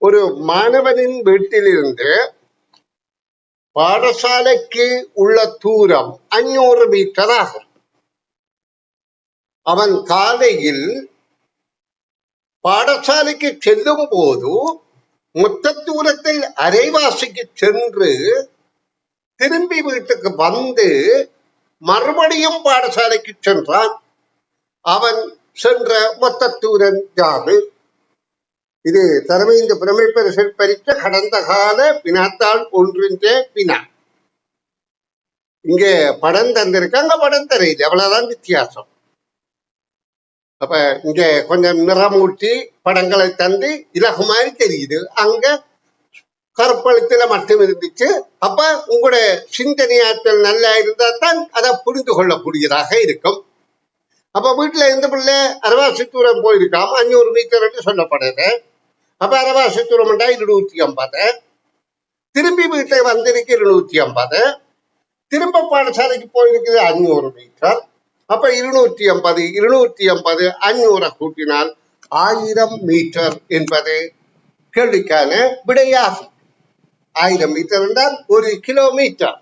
ஒரு மாணவனின் வீட்டிலிருந்து பாடசாலைக்கு உள்ள தூரம் 500 மீட்டர் ஆகும். அவன் காலையில் பாடசாலைக்கு செல்லும் போது மொத்த தூரத்தில் அரைவாசிக்கு சென்று திரும்பி வீட்டுக்கு வந்து மறுபடியும் பாடசாலைக்கு சென்றான். அவன் சென்ற மொத்த தூரம் யாது? இது தலைமைந்த புலமை பரிசில் பறித்த கடந்த கால வினாத்தாள் ஒன்றின் வினா. இங்க படம் தந்திருக்காங்க, படம் தரையில் எவ்வளவுதான் வித்தியாசம். அப்ப இங்க கொஞ்சம் நிறமூட்டி படங்களை தந்து இலகு மாதிரி தெரியுது, அங்க கருப்பழுத்துல மட்டும் இருந்துச்சு. அப்ப உங்களுடைய சிந்தனையாற்றல் நல்லா இருந்தா தான் அதை புரிந்து கொள்ளக்கூடியதாக இருக்கும். அப்ப வீட்டுல எந்த பிள்ளை அரவாசி தூரம் போயிருக்காம 500 மீட்டர் என்று சொல்லப்படுது. அப்ப அரவாசி தூரம் 250, திரும்பி வீட்டை வந்திருக்கு 250, திரும்ப பாடசாலைக்கு போயிருக்குது 500 மீட்டர். அப்ப 250 500 கூட்டினால் 1000 மீட்டர் என்பது கேள்விக்கான விடையாகும். 1000 மீட்டர் என்றால் 1 கிலோமீட்டர்.